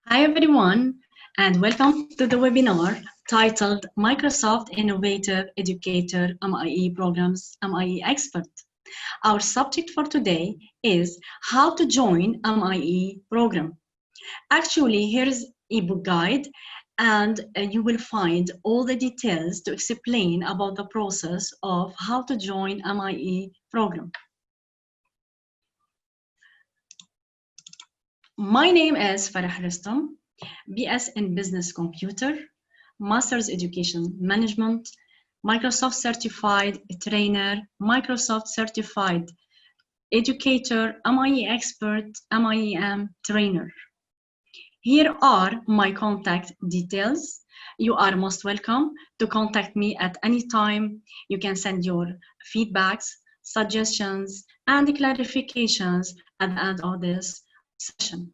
Hi everyone, and welcome to the webinar titled Microsoft Innovative Educator MIE Programs MIE Expert. Our subject for today is how to join MIE program. Actually, here is ebook guide and you will find all the details to explain about the process of how to join MIE program. My name is Farah Restam, BS in Business Computer, Master's Education Management, Microsoft Certified Trainer, Microsoft Certified Educator, MIE Expert, MIEM Trainer. Here are my contact details. You are most welcome to contact me at any time. You can send your feedbacks, suggestions, and clarifications at the end of this session.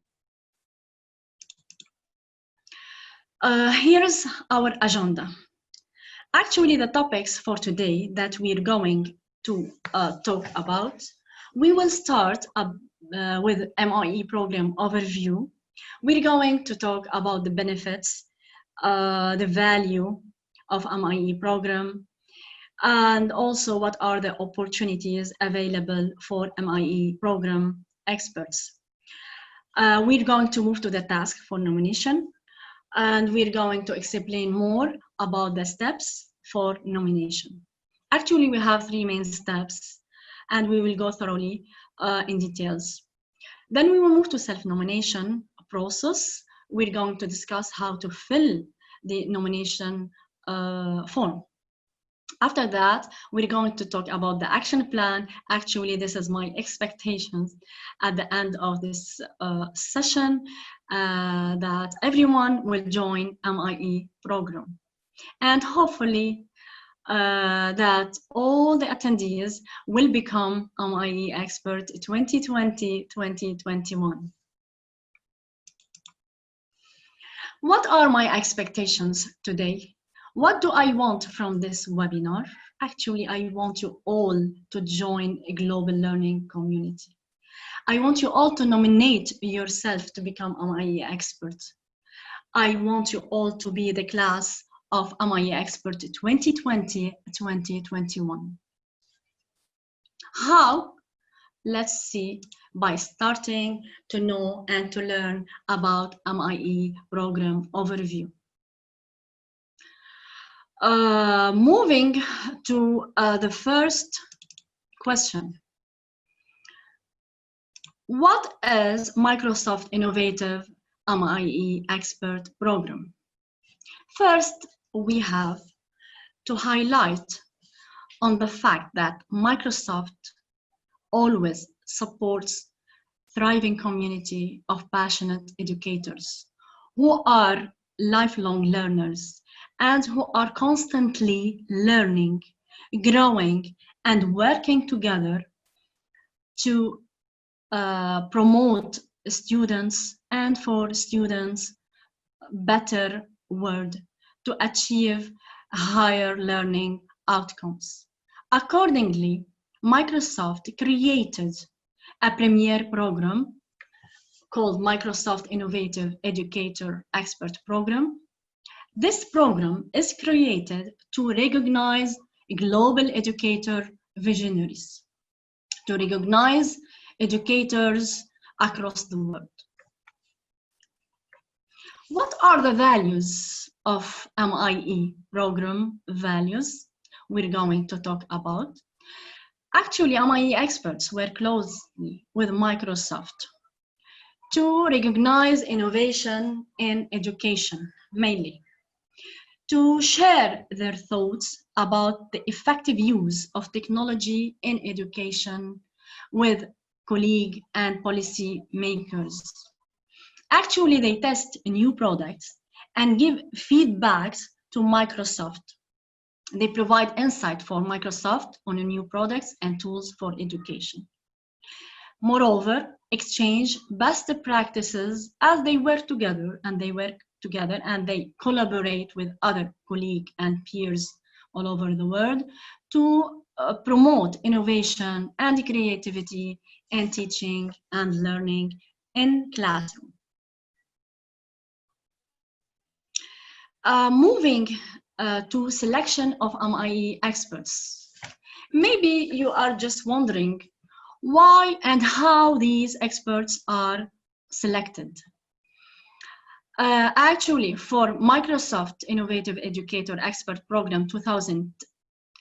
Here's our agenda. Actually, the topics for today that we're going to talk about, we will start with MIE program overview. We're going to talk about the benefits, the value of MIE program, and also what are the opportunities available for MIE program experts. We're going to move to the task for nomination, and we're going to explain more about the steps for nomination. Actually, we have three main steps, and we will go thoroughly in details. Then we will move to self-nomination process. We're going to discuss how to fill the nomination form. After that, we're going to talk about the action plan. Actually, this is my expectations at the end of this session, that everyone will join MIE program. And hopefully that all the attendees will become MIE expert 2020-2021. What are my expectations today? What do I want from this webinar? Actually, I want you all to join a global learning community. I want you all to nominate yourself to become MIE expert. I want you all to be the class of MIE expert 2020-2021. How? Let's see, by starting to know and to learn about MIE program overview. Moving to the first question. What is Microsoft Innovative MIE Expert Program? First, we have to highlight on the fact that Microsoft always supports thriving community of passionate educators who are lifelong learners and who are constantly learning, growing, and working together to promote students and for students better world to achieve higher learning outcomes. Accordingly, Microsoft created a premier program called Microsoft Innovative Educator Expert Program. This program is created to recognize global educator visionaries, to recognize educators across the world. What are the values of MIE program values we're going to talk about? Actually, MIE experts work closely with Microsoft to recognize innovation in education, mainly, to share their thoughts about the effective use of technology in education with colleagues and policy makers. Actually, they test new products and give feedbacks to Microsoft. They provide insight for Microsoft on new products and tools for education. Moreover, exchange best practices as they work together and they collaborate with other colleagues and peers all over the world to promote innovation and creativity in teaching and learning in classroom. Moving to selection of MIE experts. Maybe you are just wondering why and how these experts are selected. Actually, for Microsoft Innovative Educator Expert Program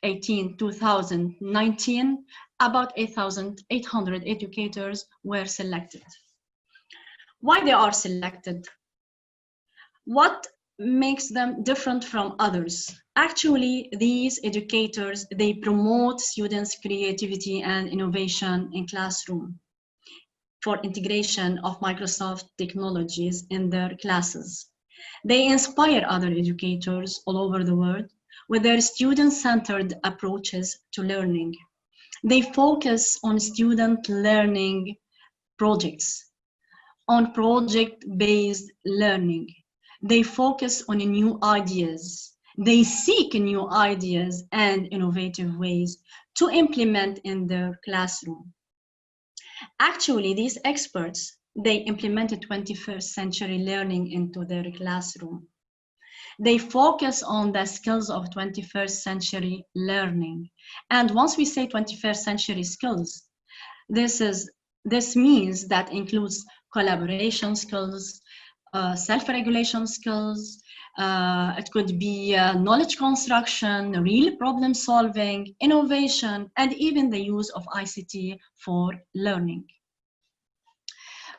2018-2019, about 8,800 educators were selected. Why they are selected? What makes them different from others? Actually, these educators, they promote students' creativity and innovation in classroom for integration of Microsoft technologies in their classes. They inspire other educators all over the world with their student-centered approaches to learning. They focus on student learning projects, on project-based learning. They focus on new ideas. They seek new ideas and innovative ways to implement in their classroom. Actually, these experts, they implemented 21st century learning into their classroom. They focus on the skills of 21st century learning. And once we say 21st century skills, this means that includes collaboration skills, self-regulation skills, it could be knowledge construction, real problem solving, innovation, and even the use of ICT for learning.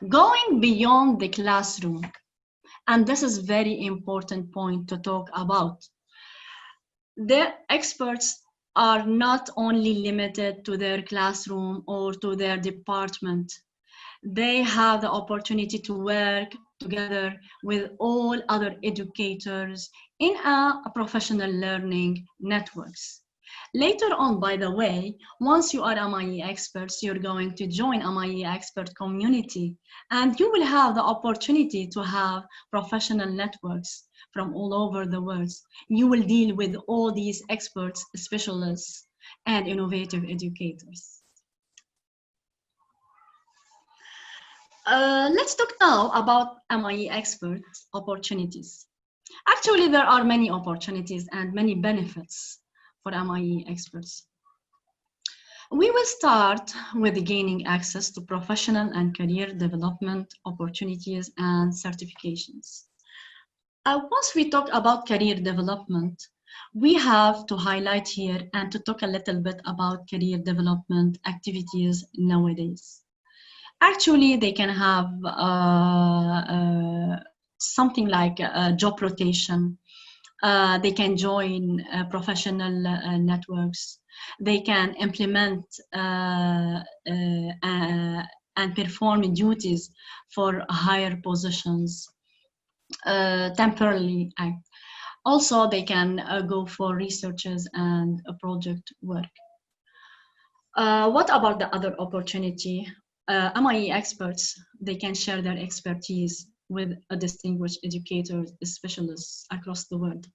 Going beyond the classroom, and this is very important point to talk about, the experts are not only limited to their classroom or to their department. They have the opportunity to work together with all other educators in a professional learning networks. Later on, by the way, once you are MIE experts, you're going to join MIE Expert Community, and you will have the opportunity to have professional networks from all over the world. You will deal with all these experts, specialists, and innovative educators. Let's talk now about MIE expert opportunities. Actually, there are many opportunities and many benefits for MIE experts. We will start with gaining access to professional and career development opportunities and certifications. Once we talk about career development, we have to highlight here and to talk a little bit about career development activities nowadays. Actually, they can have something like a job rotation. They can join professional networks. They can implement and perform duties for higher positions temporarily. Also, they can go for researches and project work. What about the other opportunity? MIE experts, they can share their expertise with distinguished educators, specialists across the world.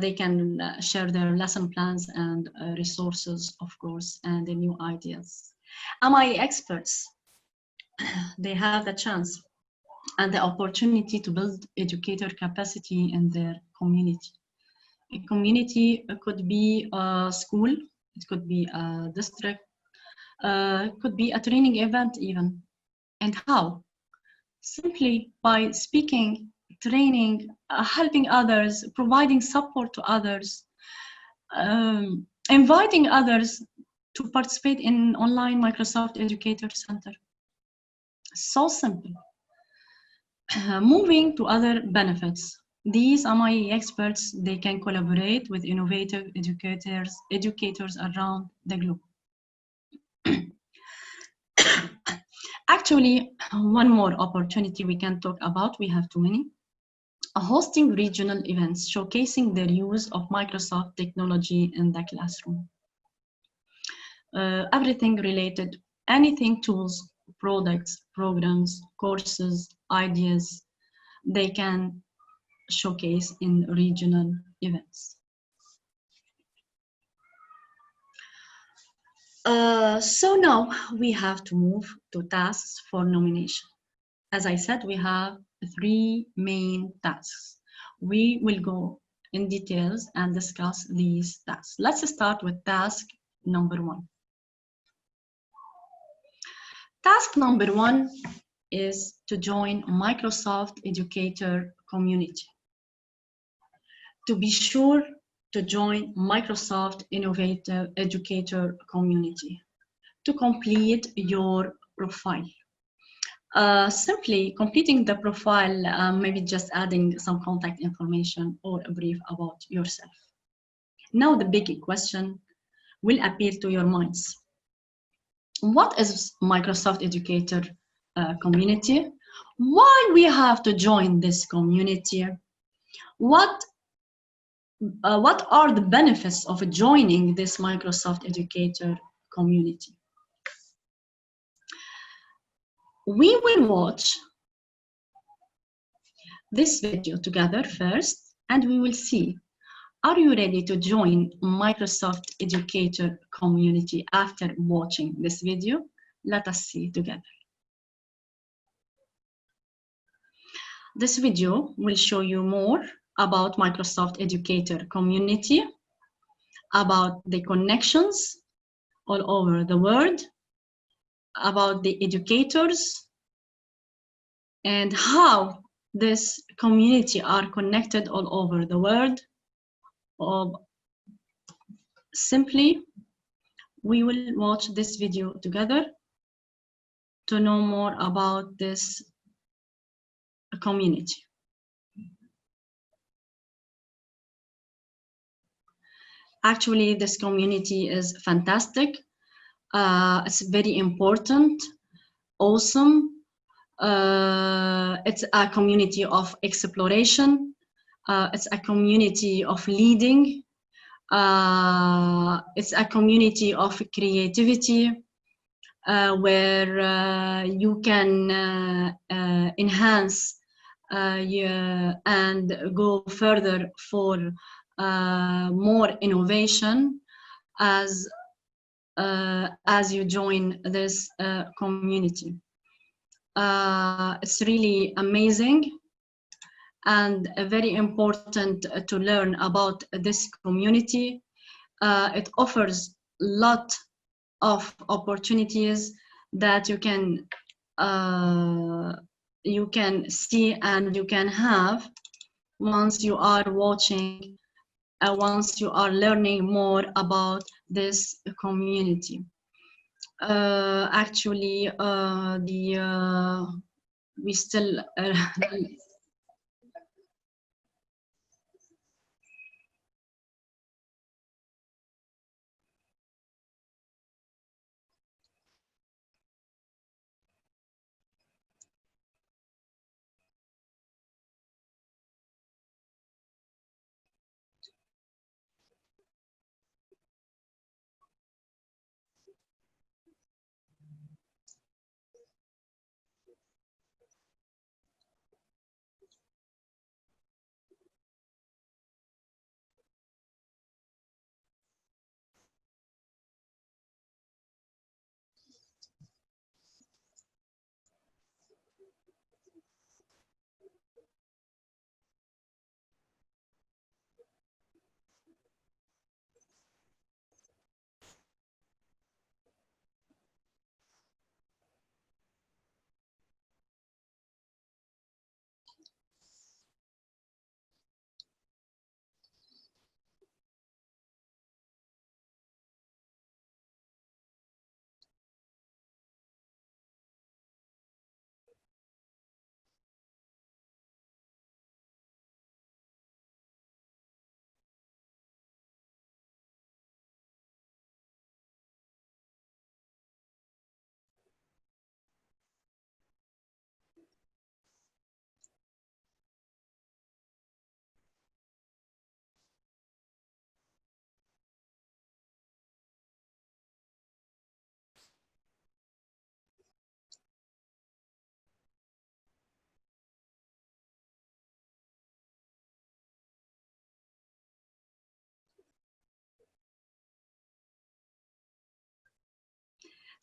They can share their lesson plans and resources, of course, and the new ideas. MIE experts, they have the chance and the opportunity to build educator capacity in their community. A community could be a school, it could be a district, it could be a training event even. And how? Simply by speaking, training, helping others, providing support to others, inviting others to participate in online Microsoft Educator Center. So simple. Moving to other benefits. These MIE experts, they can collaborate with innovative educators around the globe. Actually, one more opportunity we can talk about, we have too many. Hosting regional events showcasing their use of Microsoft technology in the classroom. Everything related, anything, tools, products, programs, courses, ideas, they can showcase in regional events. So now we have to move to tasks for nomination. As I said, we have 3 main tasks. We will go in details and discuss these tasks. Let's start with task number 1. Task number 1 is to join Microsoft Educator Community. To be sure to join Microsoft Educator Community to complete your profile. Simply completing the profile, maybe just adding some contact information or a brief about yourself. Now the big question will appear to your minds. What is Microsoft Educator Community? Why we have to join this community? What are the benefits of joining this Microsoft Educator Community? We will watch this video together first, and we will see, are you ready to join Microsoft Educator Community after watching this video? Let us see together. This video will show you more about Microsoft Educator Community, about the connections all over the world, about the educators, and how this community are connected all over the world. Simply, we will watch this video together to know more about this community. Actually, this community is fantastic. It's very important, awesome. It's a community of exploration. It's a community of leading. It's a community of creativity where you can enhance and go further for more innovation as you join this community. It's really amazing and very important to learn about this community. It offers a lot of opportunities that you can see and you can have once you are watching, once you are learning more about this community. Actually, we still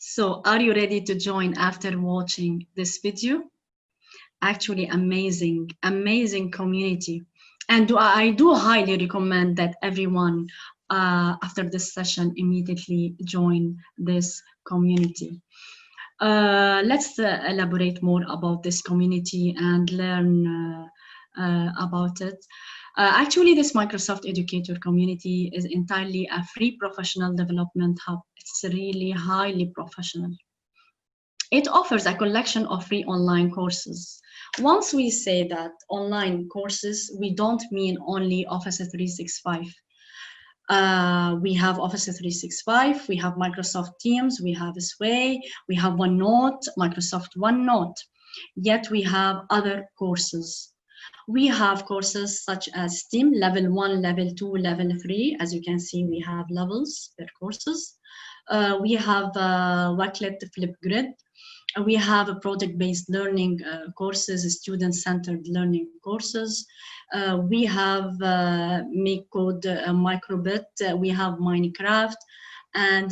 So, are you ready to join after watching this video? Actually, amazing community. And I do highly recommend that everyone, after this session, immediately join this community. Let's elaborate more about this community and learn about it. Actually, this Microsoft Educator community is entirely a free professional development hub. It's really highly professional. It offers a collection of free online courses. Once we say that online courses, we don't mean only Office 365. We have Office 365, we have Microsoft Teams, we have Sway, we have OneNote, Microsoft OneNote. Yet we have other courses. We have courses such as STEAM, level 1, level 2, level 3. As you can see, we have levels per courses. We have Wakelet Flipgrid. We have a project-based learning courses, student-centered learning courses. We have Make Code Microbit. We have Minecraft, and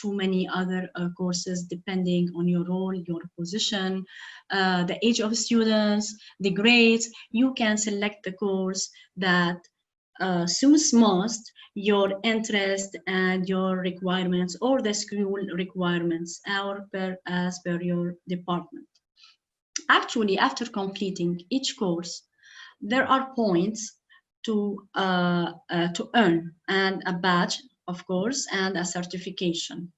too many other courses depending on your role, your position, the age of students, the grades. You can select the course that suits most your interest and your requirements, or the school requirements, or as per your department. Actually, after completing each course, there are points to earn, and a badge, of course, and a certification.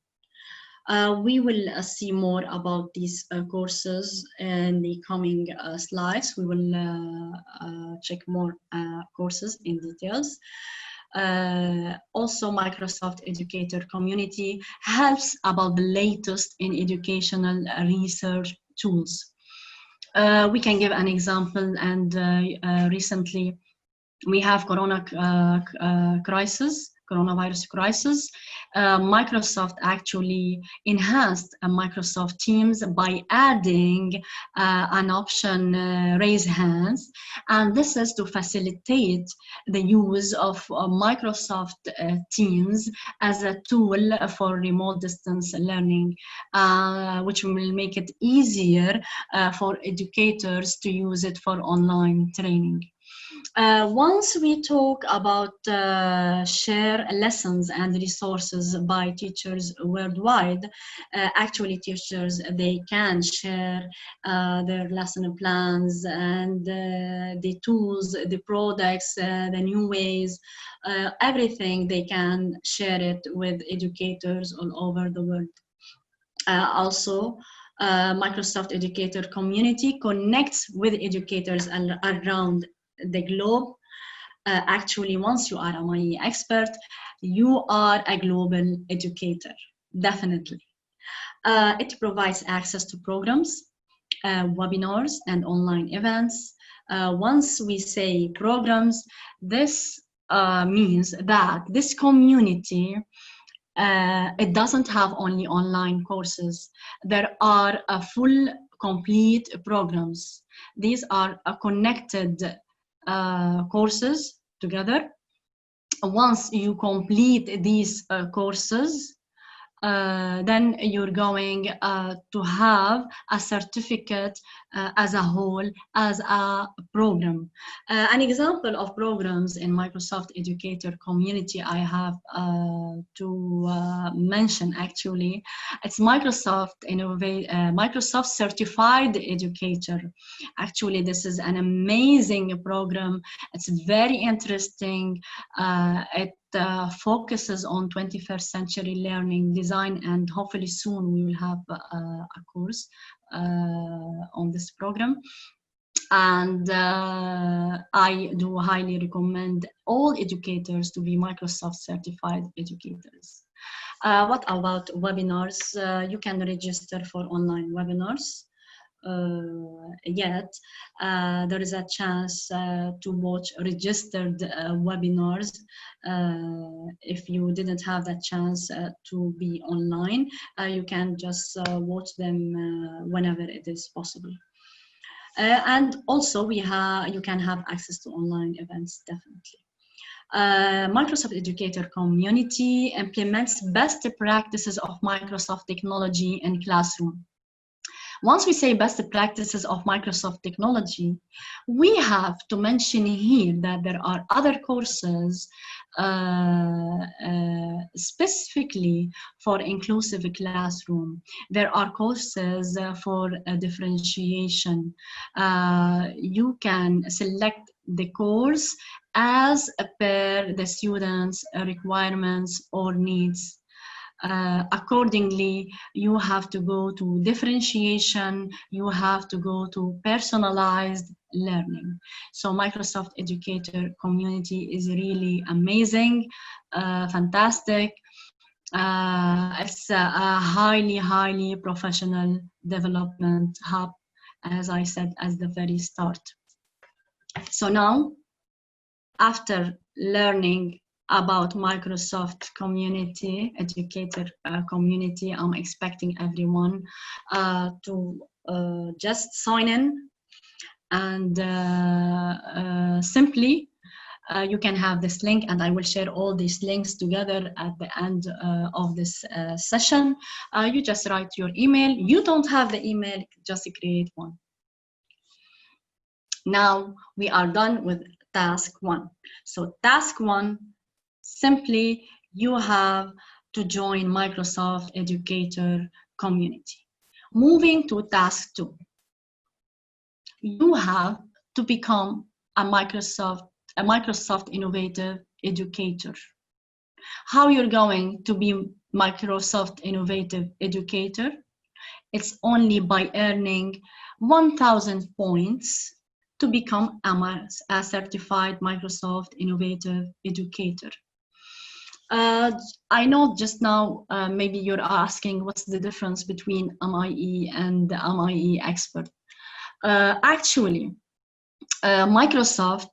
We will see more about these courses in the coming slides. We will check more courses in details. Also, Microsoft Educator Community helps about the latest in educational research tools. We can give an example, and recently we have coronavirus crisis. Microsoft actually enhanced Microsoft Teams by adding an option, raise hands, and this is to facilitate the use of Microsoft Teams as a tool for remote distance learning, which will make it easier for educators to use it for online training. Once we talk about share lessons and resources by teachers worldwide, actually teachers, they can share their lesson plans and the tools, the products, the new ways, everything. They can share it with educators all over the world. Also, Microsoft Educator Community connects with educators around the globe. Actually, once you are a MIE expert, you are a global educator, definitely. It provides access to programs, webinars, and online events. Once we say programs, this means that this community, it doesn't have only online courses. There are full, complete programs. These are connected courses together. Once you complete these courses, then you're going to have a certificate as a whole, as a program. An example of programs in Microsoft Educator Community I have to mention, actually, it's Microsoft Certified Educator. Actually, this is an amazing program. It's very interesting. It focuses on 21st century learning design, and hopefully soon we will have a course on this program. And I do highly recommend all educators to be Microsoft Certified Educators. What about webinars? You can register for online webinars. Yet there is a chance to watch registered webinars if you didn't have that chance to be online. You can just watch them whenever it is possible. And also you can have access to online events, definitely. Microsoft Educator Community implements best practices of Microsoft technology in classroom. Once we say best practices of Microsoft technology, we have to mention here that there are other courses specifically for inclusive classroom. There are courses for differentiation. You can select the course as per the students' requirements or needs. Accordingly, you have to go to differentiation, you have to go to personalized learning. So Microsoft Educator Community is really amazing, fantastic. It's a highly professional development hub, as I said at the very start. So now, after learning about Microsoft Community, Educator Community, I'm expecting everyone to just sign in, and simply you can have this link, and I will share all these links together at the end of this session. You just write your email. You don't have the email, just create one. Now we are done with task 1. So task 1, simply you have to join Microsoft Educator Community. Moving to task 2, you have to become a Microsoft Innovative Educator. How you're going to be Microsoft Innovative Educator? It's only by earning 1,000 points to become a certified Microsoft Innovative Educator. I know just now, maybe you're asking what's the difference between MIE and the MIE Expert. Actually, Microsoft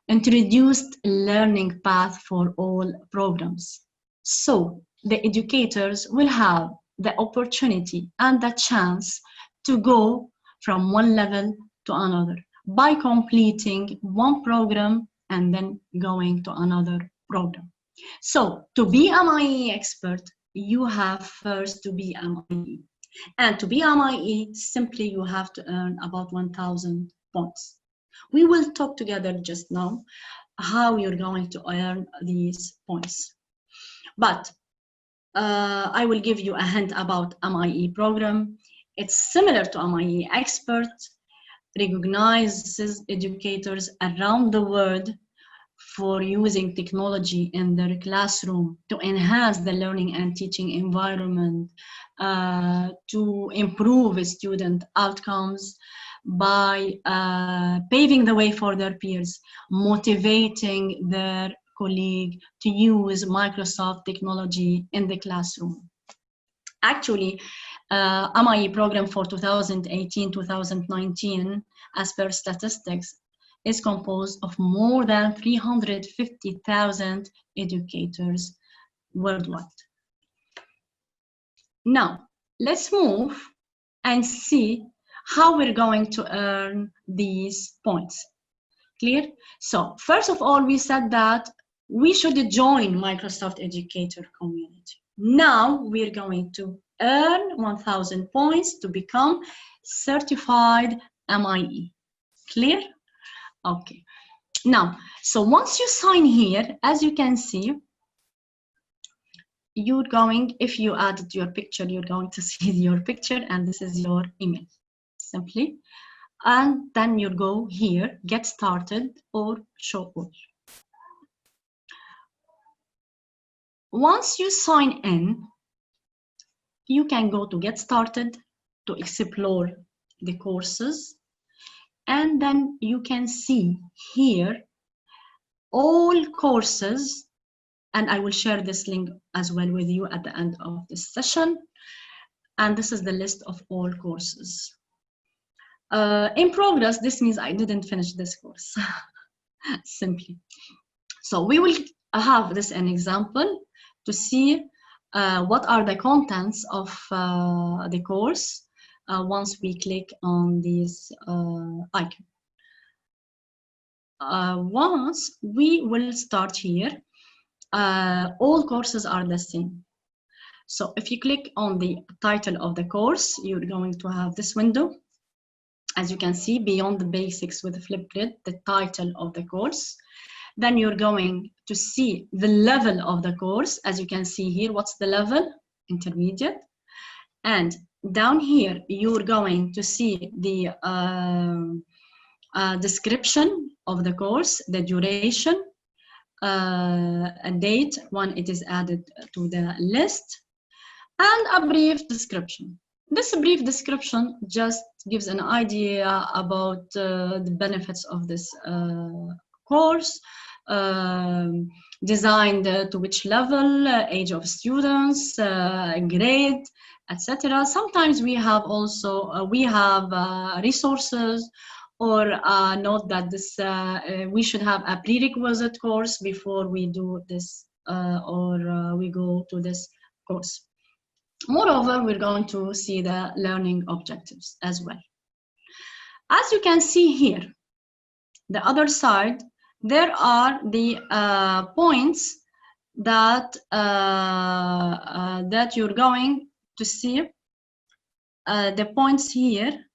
introduced a learning path for all programs. So the educators will have the opportunity and the chance to go from one level to another by completing one program and then going to another program. So to be a MIE expert, you have first to be a MIE. And to be a MIE, simply you have to earn about 1,000 points. We will talk together just now how you're going to earn these points. But I will give you a hint about MIE program. It's similar to MIE Expert, recognizes educators around the world for using technology in their classroom to enhance the learning and teaching environment, to improve student outcomes by paving the way for their peers, motivating their colleague to use Microsoft technology in the classroom. Actually, MIE program for 2018-2019, as per statistics, is composed of more than 350,000 educators worldwide. Now, let's move and see how we're going to earn these points. Clear? So, first of all, we said that we should join Microsoft Educator Community. Now, we're going to earn 1,000 points to become certified MIE. Clear? Okay. Now, so once you sign here, as you can see, you're going, if you added your picture, you're going to see your picture, and this is your email, simply. And then you go here, get started or show all. Once you sign in, you can go to get started to explore the courses. And then you can see here all courses, and I will share this link as well with you at the end of this session. And this is the list of all courses. In progress, this means I didn't finish this course, simply. So we will have this an example to see what are the contents of the course once we click on this icon. Once we will start here, all courses are the same. So if you click on the title of the course, you're going to have this window. As you can see, Beyond the Basics with a Flip Grid, the title of the course. Then you're going to see the level of the course. As you can see here, what's the level? Intermediate. And down here, you're going to see the description of the course, the duration, a date when it is added to the list, and a brief description. This brief description just gives an idea about the benefits of this course, designed to which level, age of students, grade, etc. Sometimes we have also resources, or note that this we should have a prerequisite course before we do this or we go to this course. Moreover, we're going to see the learning objectives as well. As you can see here, the other side, there are the points that that you're going to see. The points here.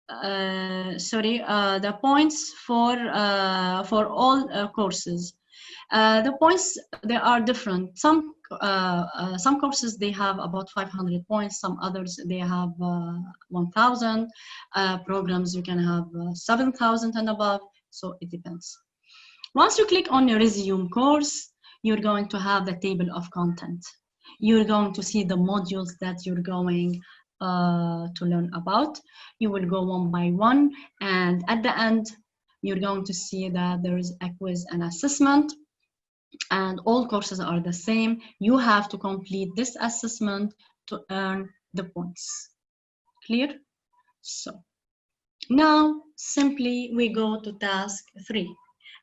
The points for all courses. The points, they are different. Some courses, they have about 500 points. Some others, they have 1,000. Programs, you can have 7,000 and above. So it depends. Once you click on your resume course, you're going to have the table of content. You're going to see the modules that you're going to learn about. You will go one by one, and at the end, you're going to see that there is a quiz and assessment, and all courses are the same. You have to complete this assessment to earn the points. Clear? So now simply we go to task 3.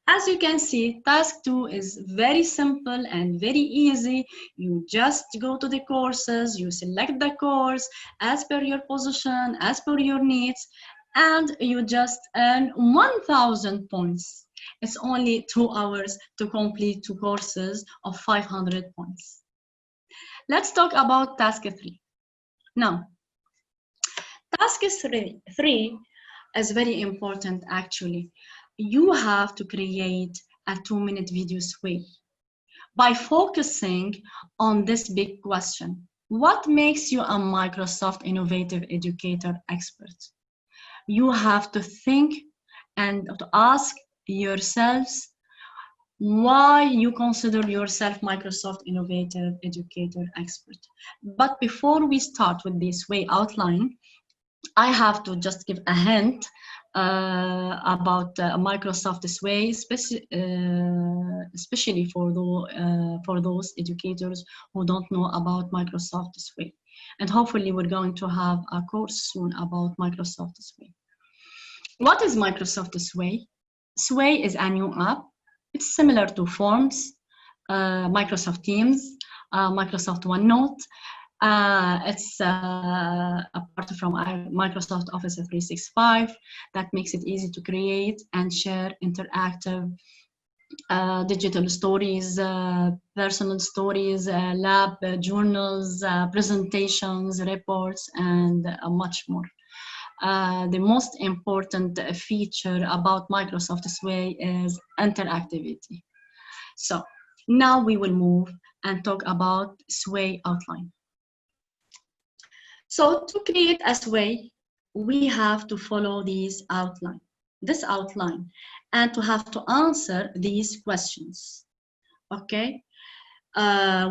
As you can see, task 2 is very simple and very easy. You just go to the courses, you select the course as per your position, as per your needs, and you just earn 1,000 points. It's only 2 hours to complete 2 courses of 500 points. Let's talk about task 3. Now, task 3 is very important actually. You have to create a 2-minute video sway by focusing on this big question. What makes you a Microsoft Innovative Educator expert? You have to think and to ask yourselves why you consider yourself Microsoft Innovative Educator expert. But before we start with this way outline, I have to just give a hint about Microsoft this way, especially for those educators who don't know about Microsoft this way. And hopefully we're going to have a course soon about Microsoft this way. What is Microsoft this way? Sway is a new app. It's similar to Forms, Microsoft Teams, Microsoft OneNote. It's apart from Microsoft Office 365 that makes it easy to create and share interactive digital stories, personal stories, lab journals, presentations, reports, and much more. The most important feature about Microsoft Sway is interactivity. So now we will move and talk about Sway outline. So to create a Sway, we have to follow this outline, and to have to answer these questions. Okay,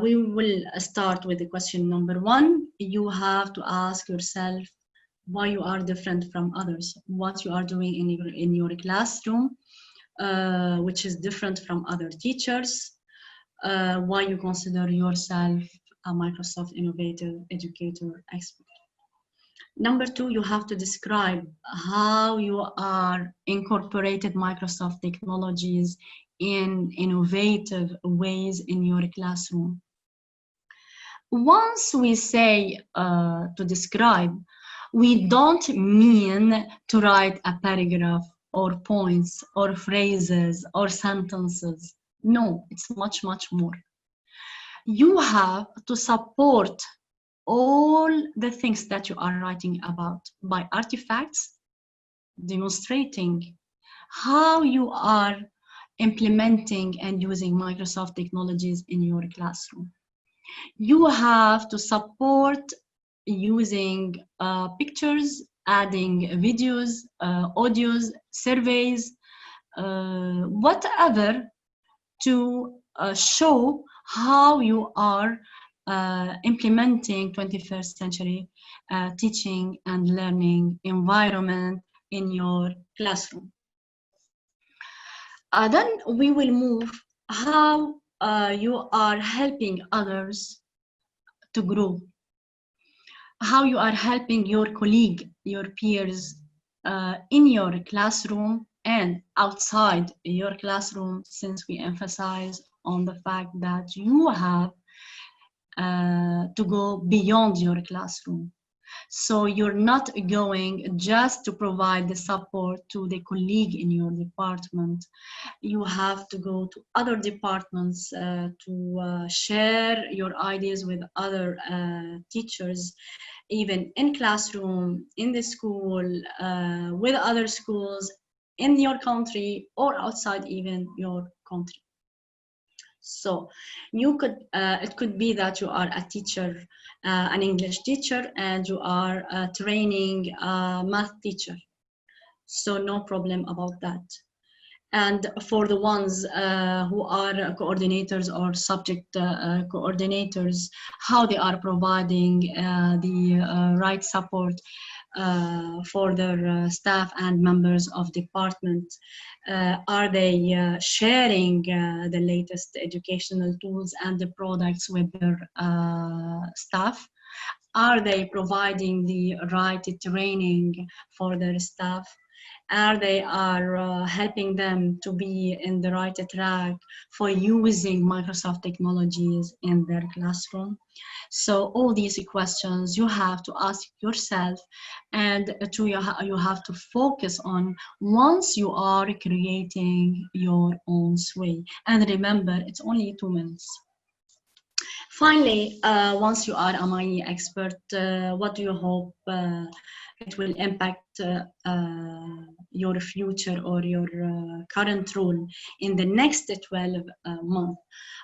we will start with the question number 1. You have to ask yourself why you are different from others, what you are doing in your classroom, which is different from other teachers, why you consider yourself a Microsoft Innovative Educator expert. Number 2, you have to describe how you are incorporated Microsoft technologies in innovative ways in your classroom. Once we say to describe, we don't mean to write a paragraph or points or phrases or sentences. No, it's much, much more. you have to support all the things that you are writing about by artifacts, demonstrating how you are implementing and using Microsoft technologies in your classroom. You have to support using pictures, adding videos, audios, surveys, whatever, to show how you are implementing 21st century teaching and learning environment in your classroom. Then we will move how you are helping others to grow, how you are helping your colleague, your peers in your classroom and outside your classroom, since we emphasize on the fact that you have to go beyond your classroom. So you're not going just to provide the support to the colleague in your department. You have to go to other departments to share your ideas with other teachers, even in classroom, in the school, with other schools in your country or outside even your country. So you could, it could be that you are a teacher, an English teacher, and you are training a math teacher. So no problem about that. And for the ones who are coordinators or subject coordinators, how they are providing the right support for their staff and members of department. Are they sharing the latest educational tools and the products with their staff? Are they providing the right training for their staff? Are they helping them to be in the right track for using Microsoft technologies in their classroom? So all these questions you have to ask yourself, and you have to focus on once you are creating your own sway. And remember, it's only 2 minutes. Finally, once you are a MIE expert, what do you hope it will impact your future or your current role in the next 12 months?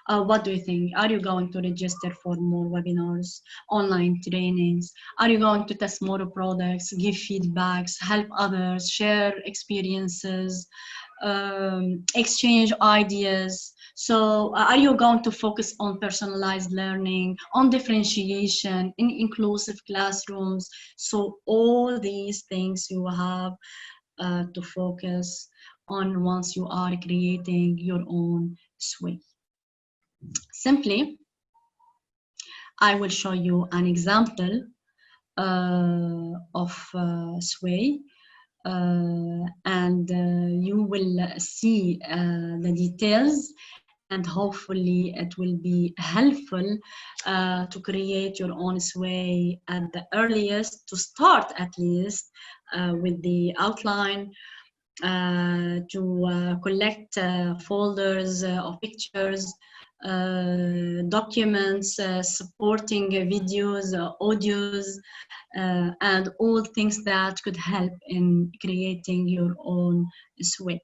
What do you think? Are you going to register for more webinars, online trainings? Are you going to test more products, give feedbacks, help others, share experiences, exchange ideas? So are you going to focus on personalized learning, on differentiation, in inclusive classrooms? So all these things you have to focus on once you are creating your own sway. Simply, I will show you an example of sway. And you will see the details, and hopefully it will be helpful to create your own sway at the earliest, to start at least with the outline, to collect folders of pictures, documents, supporting videos, audios, and all things that could help in creating your own sway.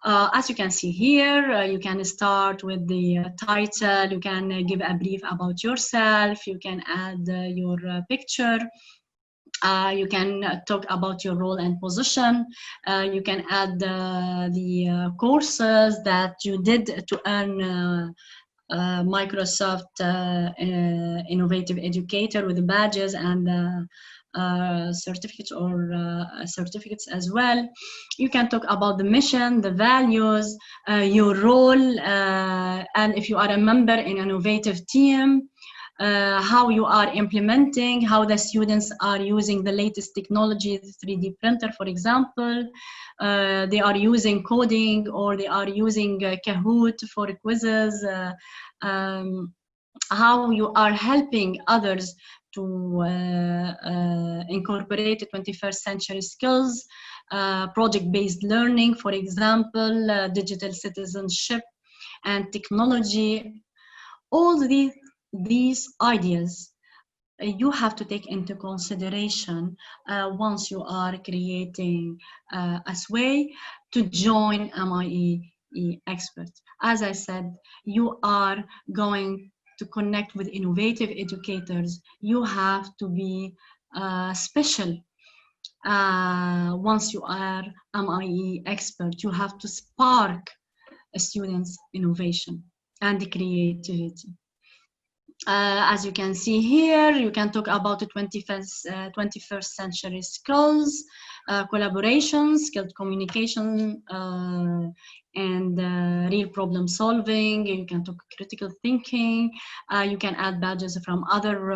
As you can see here, you can start with the title, you can give a brief about yourself, you can add your picture, you can talk about your role and position, you can add the courses that you did to earn Microsoft Innovative Educator with the badges and certificates or certificates as well. You can talk about the mission, the values, your role, and if you are a member in an innovative team, how you are implementing, how the students are using the latest technology, the 3D printer, for example. They are using coding, or they are using Kahoot for quizzes. How you are helping others to incorporate 21st century skills, project-based learning, for example, digital citizenship and technology. All these these ideas you have to take into consideration once you are creating a way to join MIE Experts. As I said, you are going to connect with innovative educators. You have to be special. Once you are MIE expert, you have to spark a student's innovation and creativity. As you can see here, you can talk about the 21st century skills, collaboration, skilled communication, and real problem solving. You can talk critical thinking. You can add badges from other,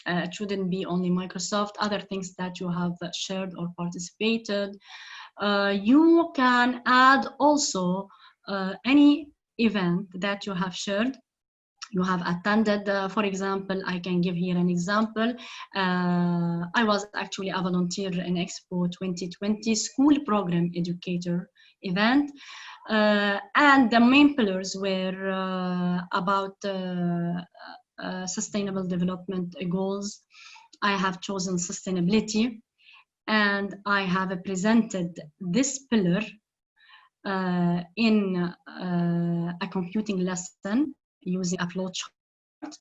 it shouldn't be only Microsoft, other things that you have shared or participated. You can add also any event that you have shared, you have attended. For example, I can give here an example. I was actually a volunteer in Expo 2020 school program educator event, and the main pillars were about sustainable development goals. I have chosen sustainability, and I have presented this pillar in a computing lesson using a flow chart.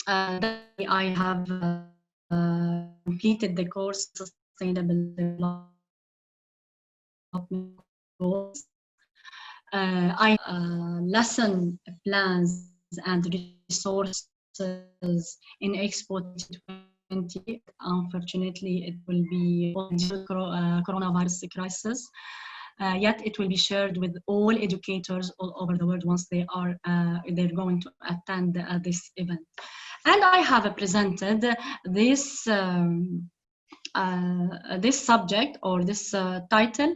I have completed the course Sustainable Development Goals. I have lesson plans and resources in Expo 2020. Unfortunately, it will be due to coronavirus crisis. Yet it will be shared with all educators all over the world once they are they're going to attend this event. And I have presented this this subject or this title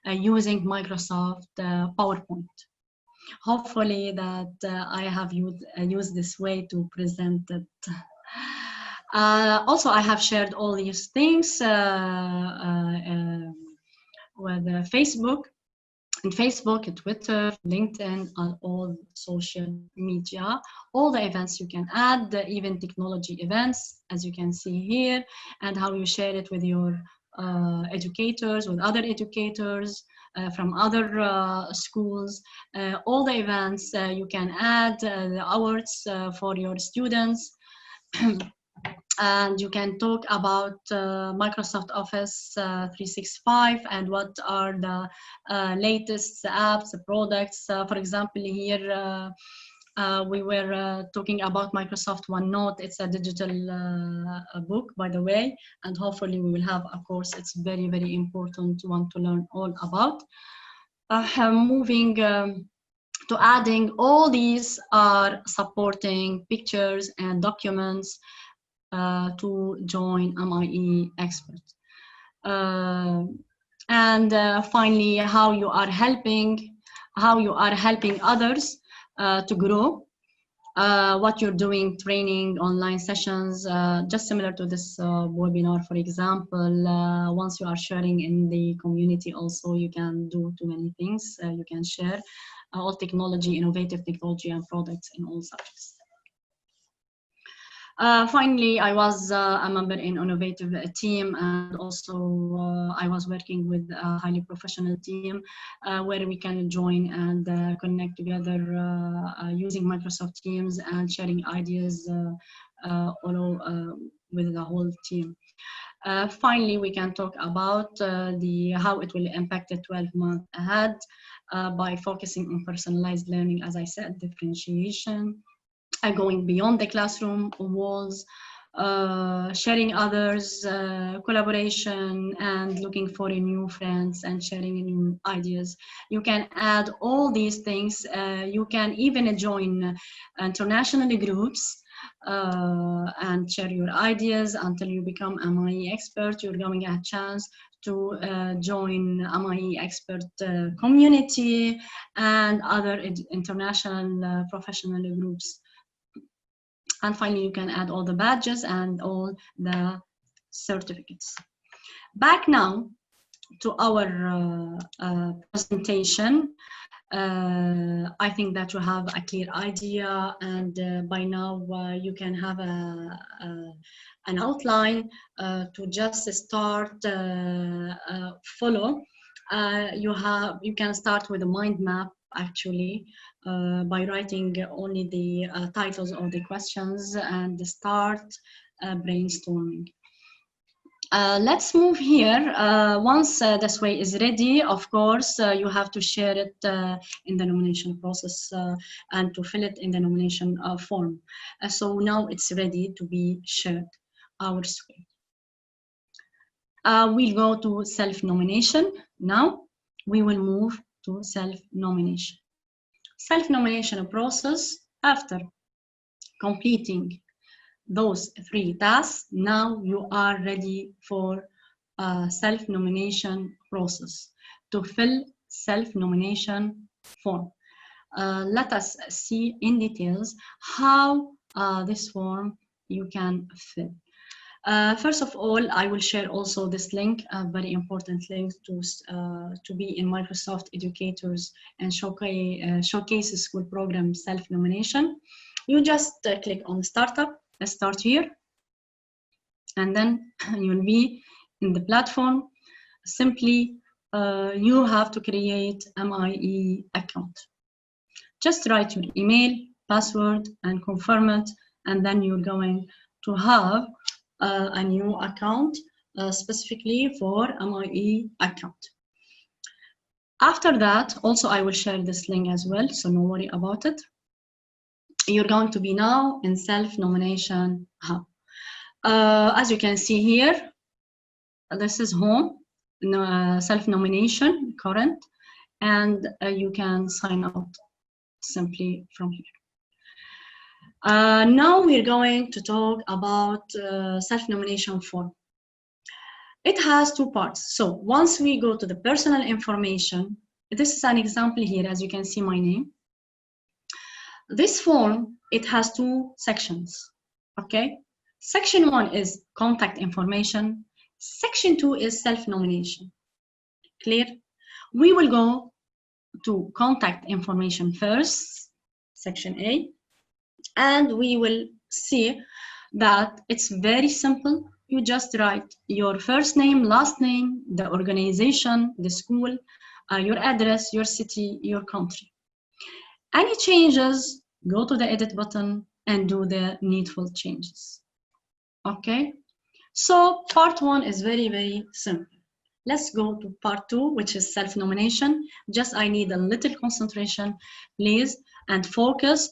using Microsoft PowerPoint. Hopefully that I have used this way to present it. Also, I have shared all these things with Facebook, Twitter, LinkedIn, and all social media. All the events you can add, even technology events, as you can see here, and how you share it with your educators, with other educators from other schools. All the events you can add, the awards for your students. And you can talk about Microsoft Office 365 and what are the latest apps, products. For example, here we were talking about Microsoft OneNote. It's a digital book, by the way, and hopefully we will have a course. It's very, very important one to learn all about. Moving to adding, all these are supporting pictures and documents to join MIE Experts. And finally, how you are helping others to grow, what you're doing, training, online sessions, just similar to this webinar, for example. Once you are sharing in the community also, you can do too many things. You can share all technology, innovative technology and products in all subjects. Finally, I was a member in innovative team, and also I was working with a highly professional team where we can join and connect together using Microsoft Teams and sharing ideas with the whole team. Finally, we can talk about how it will impact the 12 months ahead by focusing on personalized learning, as I said, differentiation, going beyond the classroom walls, sharing others, collaboration, and looking for new friends and sharing new ideas. You can add all these things. You can even join international groups and share your ideas until you become a MIE expert. You're going to have a chance to join MIE Expert Community and other international professional groups. And finally, you can add all the badges and all the certificates. Back now to our presentation. I think that you have a clear idea, and by now you can have an outline to just start follow. You can start with a mind map actually by writing only the titles of the questions and start brainstorming. Let's move here. Once this way is ready, of course, you have to share it in the nomination process and to fill it in the nomination form. So now it's ready to be shared, our screen. We'll go to self-nomination. Now we will move to self-nomination. Self-nomination process, after completing those 3 tasks, now you are ready for a self-nomination process to fill self-nomination form. Let us see in details how this form you can fill. First of all, I will share also this link, a very important link to be in Microsoft Educators and Showcase School Program self-nomination. You just click on Startup. Let's start here, and then you'll be in the platform. Simply, you have to create MIE account. Just write your email, password, and confirm it, and then you're going to have a new account specifically for MIE account. After that, also I will share this link as well, so no worry about it. You're going to be now in self-nomination hub. As you can see here, this is home, self-nomination, current, and you can sign out simply from here. Now we're going to talk about self-nomination form. It has 2 parts. So once we go to the personal information, this is an example here, as you can see my name. This form, it has 2 sections, okay? Section 1 is contact information. Section 2 is self-nomination. Clear? We will go to contact information first, section A, and we will see that it's very simple. You just write your first name, last name, the organization, the school, your address, your city, your country. Any changes, go to the edit button and do the needful changes. Okay, so part 1 is very, very simple. Let's go to part 2, which is self-nomination. Just I need a little concentration, please, and focus,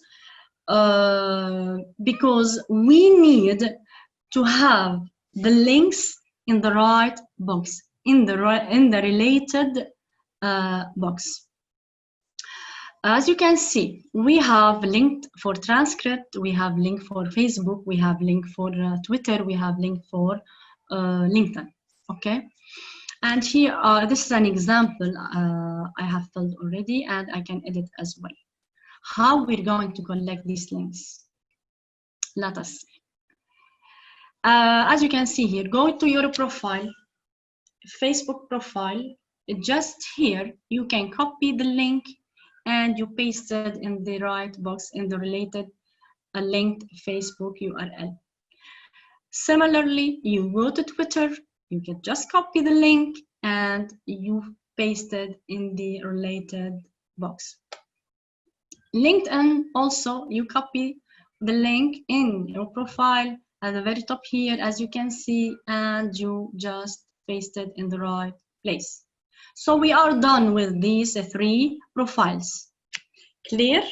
because we need to have the links in the right box, in the related box. As you can see, we have linked for Transcript, we have link for Facebook, we have link for Twitter, we have link for LinkedIn, okay? And here, this is an example I have filled already, and I can edit as well. How we're going to collect these links? Let us see. As you can see here, go to your profile, Facebook profile. Just here, you can copy the link and you paste it in the right box in the related linked Facebook URL. Similarly, you go to Twitter, you can just copy the link and you paste it in the related box. LinkedIn, also, you copy the link in your profile at the very top here, as you can see, and you just paste it in the right place. So we are done with these 3 profiles. Clear?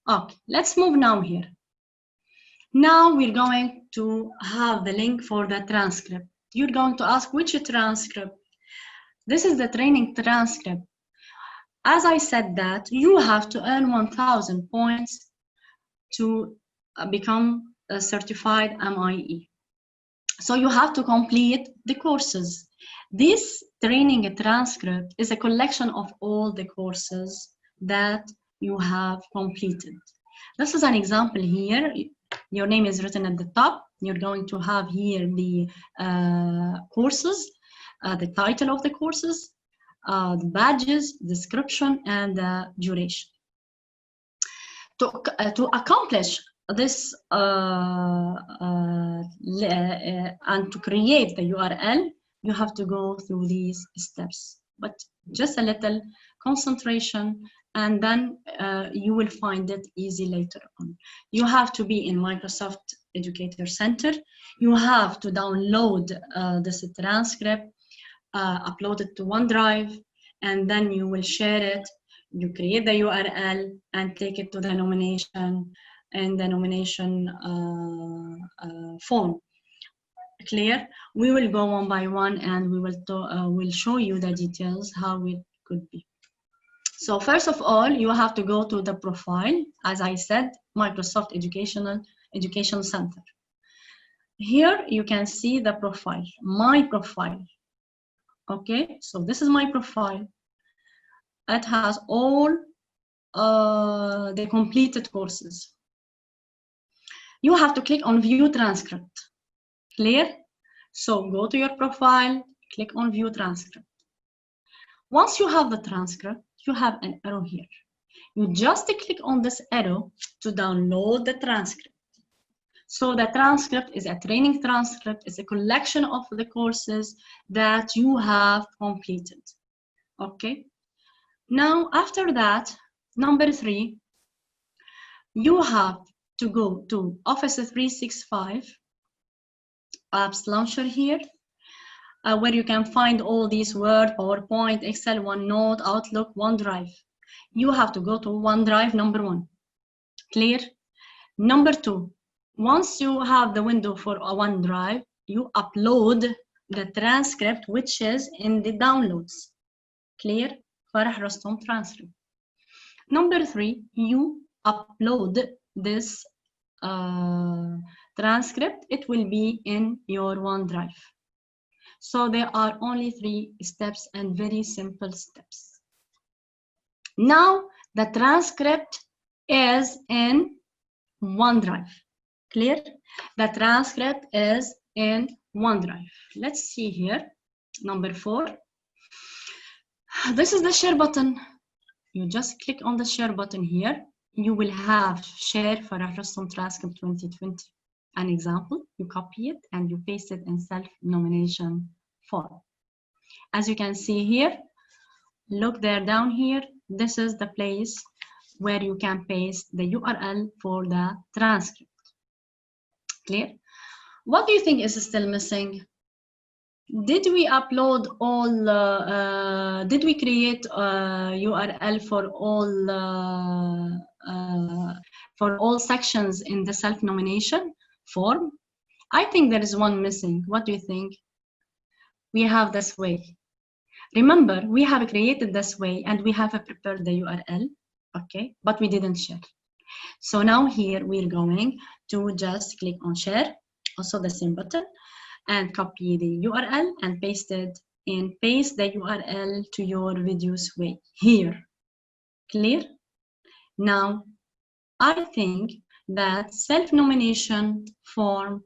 Okay, let's move now here. Now we're going to have the link for the transcript. You're going to ask which transcript? This is the training transcript. As I said that, you have to earn 1,000 points to become a certified MIE. So you have to complete the courses. This training transcript is a collection of all the courses that you have completed. This is an example here. Your name is written at the top. You're going to have here the courses, the title of the courses, the badges, description, and the duration. To accomplish this and to create the URL, you have to go through these steps, but just a little concentration, and then you will find it easy later on. You have to be in Microsoft Educator Center. You have to download this transcript, upload it to OneDrive, and then you will share it. You create the URL and take it to the nomination and the nomination form. Clear? We will go one by one and we will show you the details how it could be. So first of all, you have to go to the profile. As I said, Microsoft Education Center. Here you can see the profile, my profile. Okay, so this is my profile. It has all the completed courses. You have to click on View Transcript. Clear? So go to your profile, click on View Transcript. Once you have the transcript, you have an arrow here. You just click on this arrow to download the transcript. So the transcript is a training transcript. It's a collection of the courses that you have completed. Okay? Now, after that, number 3, you have to go to Office 365 Apps Launcher here, where you can find all these Word, PowerPoint, Excel, OneNote, Outlook, OneDrive. You have to go to OneDrive, number 1. Clear? Number 2, once you have the window for a OneDrive, you upload the transcript, which is in the downloads. Clear? Farah Rostom transcript. Number 3, you upload this transcript. It will be in your OneDrive. So there are only 3 steps and very simple steps. Now the transcript is in OneDrive. Clear? The transcript is in OneDrive. Let's see here. Number 4. This is the share button. You just click on the share button here. You will have share Farah Rostom transcript 2020. An example, you copy it and you paste it in self-nomination form. As you can see here, look there down here. This is the place where you can paste the URL for the transcript. Clear? What do you think is still missing? Did we upload all, did we create a URL for all sections in the self-nomination form? I think there is one missing. What do you think? We have this way. Remember, we have created this way and we have prepared the URL, okay, but we didn't share. So now here we're going to just click on share, also the same button, and copy the URL and paste it in. Paste the URL to your video's way here. Clear? Now, I think that self-nomination form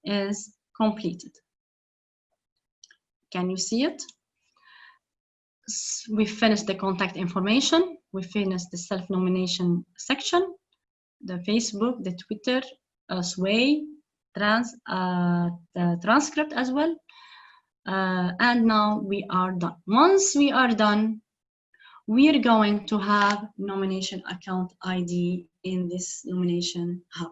is completed. Can you see it? We finished the contact information. We finished the self-nomination section, the Facebook, the Twitter, Sway, the transcript as well. And now we are done. Once we are done, we are going to have nomination account ID in this nomination hub.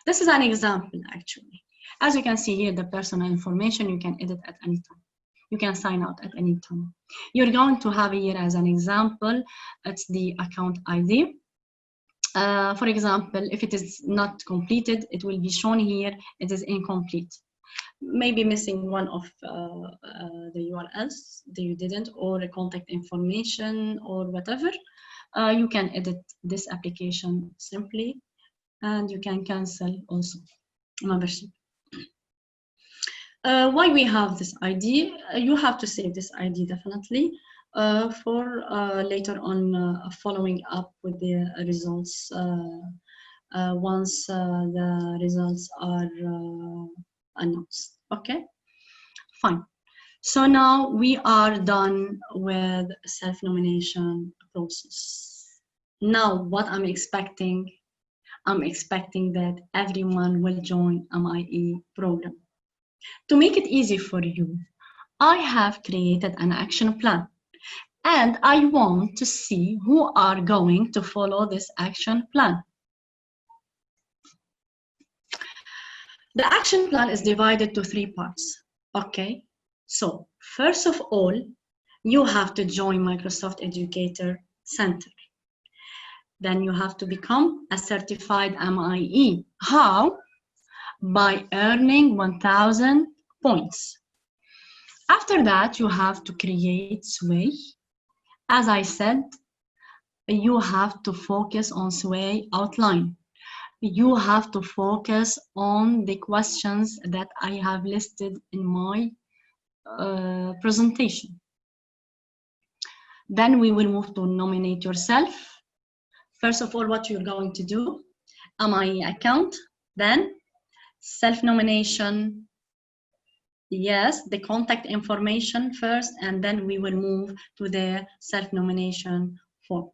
This is an example, actually. As you can see here, the personal information you can edit at any time. You can sign out at any time. You're going to have here as an example, it's the account ID. For example, if it is not completed, it will be shown here, it is incomplete. Maybe missing one of the URLs that you didn't, or a contact information or whatever. You can edit this application simply, and you can cancel also membership. Why we have this ID? You have to save this ID definitely for later on following up with the results once the results are announced. Okay, fine. So now we are done with self-nomination process. Now what I'm expecting that everyone will join MIE program. To make it easy for you, I have created an action plan, and I want to see who are going to follow this action plan. The action plan is divided to 3 parts, okay? So, first of all, you have to join Microsoft Educator Center. Then you have to become a certified MIE. How? By earning 1,000 points. After that, you have to create SWAY. As I said, you have to focus on SWAY outline. You have to focus on the questions that I have listed in my presentation. Then we will move to nominate yourself. First of all, what you're going to do, MIE account, then self-nomination. Yes, the contact information first, and then we will move to the self-nomination form.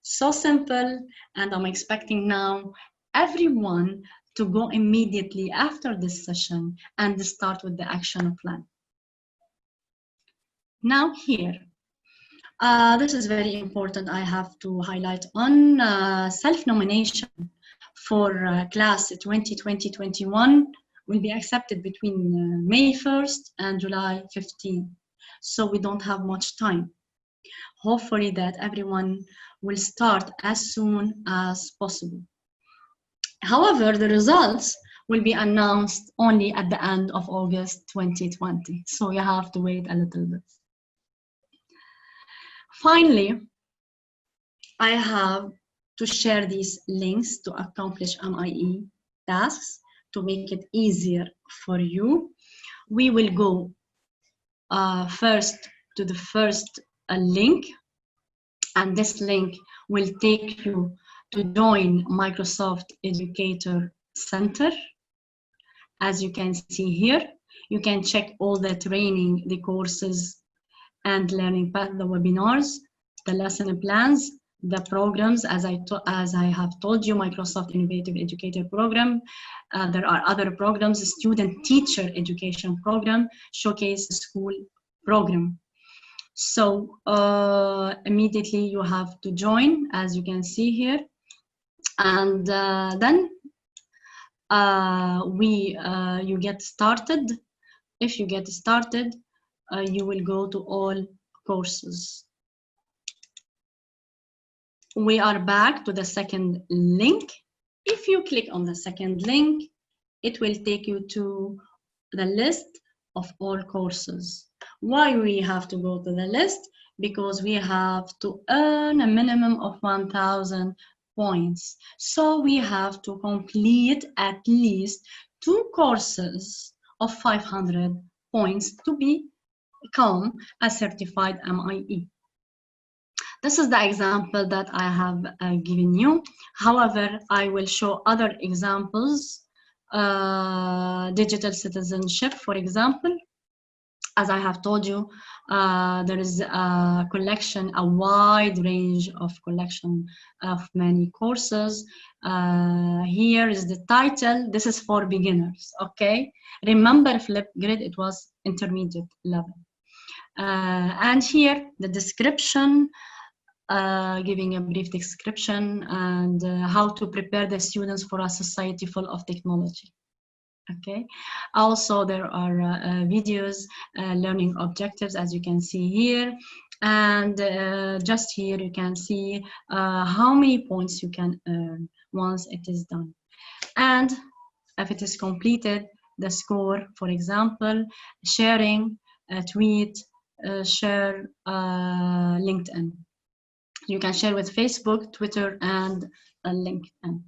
So simple, and I'm expecting now everyone to go immediately after this session and start with the action plan. Now here, this is very important. I have to highlight on self-nomination for class 2020-21 will be accepted between May 1st and July 15th. So we don't have much time. Hopefully that everyone will start as soon as possible. However, the results will be announced only at the end of August 2020. So you have to wait a little bit. Finally, I have to share these links to accomplish MIE tasks to make it easier for you. We will go first to the first link, and this link will take you to join Microsoft Educator Center. As you can see here, you can check all the training, the courses and learning path, the webinars, the lesson plans, the programs, as I have told you, Microsoft Innovative Educator Program. There are other programs, Student Teacher Education Program, Showcase School Program. So immediately you have to join, as you can see here. And then you get started. If you get started, you will go to all courses. We are back to the second link. If you click on the second link, it will take you to the list of all courses. Why we have to go to the list? Because we have to earn a minimum of 1,000 points. So we have to complete at least 2 courses of 500 points to become a certified MIE. This is the example that I have given you. However, I will show other examples. Digital citizenship, for example. As I have told you, there is a collection, a wide range of collection of many courses. Here is the title. This is for beginners, okay? Remember Flipgrid, it was intermediate level. And here, the description, giving a brief description and how to prepare the students for a society full of technology. Okay. Also, there are videos, learning objectives, as you can see here. And just here, you can see how many points you can earn once it is done. And if it is completed, the score, for example, sharing, tweet, share LinkedIn. You can share with Facebook, Twitter, and LinkedIn.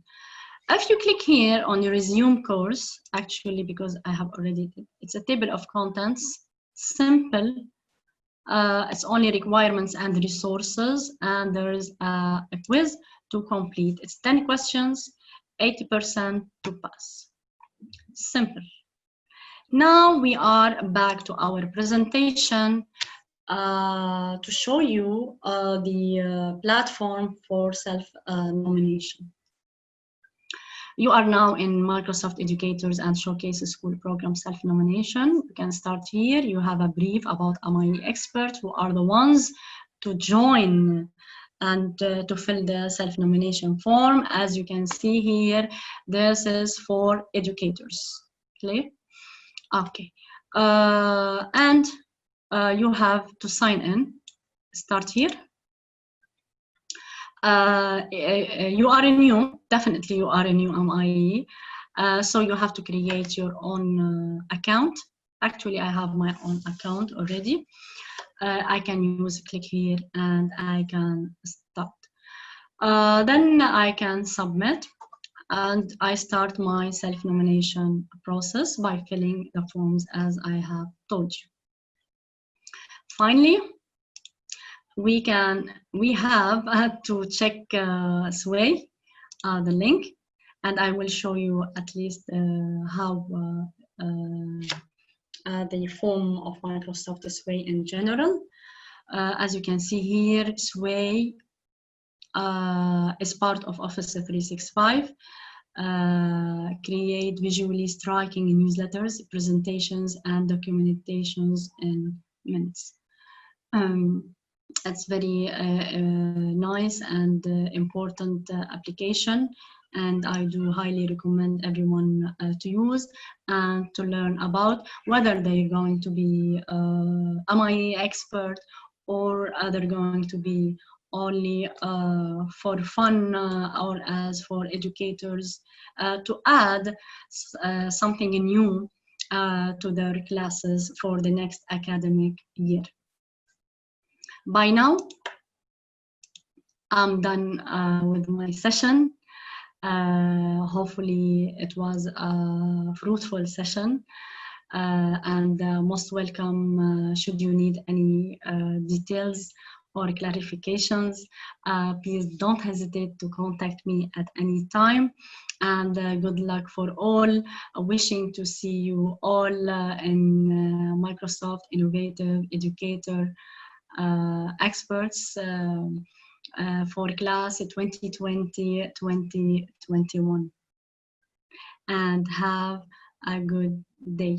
If you click here on your resume course, actually, because I have already, it's a table of contents, simple. It's only requirements and resources, and there is a quiz to complete. It's 10 questions, 80% to pass. Simple. Now we are back to our presentation to show you the platform for self-nomination. You are now in Microsoft Educators and Showcase School Program Self-Nomination. You can start here. You have a brief about MIE Experts, who are the ones to join and to fill the self-nomination form. As you can see here, this is for educators. Clear? Okay. And you have to sign in. Start here. You are a new, definitely you are a new MIE. So you have to create your own account. Actually, I have my own account already. I can use click here and I can start. Then I can submit and I start my self-nomination process by filling the forms as I have told you. Finally, we have to check Sway, the link, and I will show you at least how the form of Microsoft Sway in general. As you can see here, Sway is part of Office 365. Create visually striking newsletters, presentations, and documentations in minutes. It's very nice and important application, and I do highly recommend everyone to use and to learn about whether they're going to be MIE expert or they're going to be only for fun or as for educators to add something new to their classes for the next academic year. By now, I'm done with my session. Hopefully it was a fruitful session and most welcome should you need any details or clarifications. Please don't hesitate to contact me at any time, and good luck for all. Wishing to see you all in Microsoft Innovative Educator Experts for class 2020-2021, and have a good day.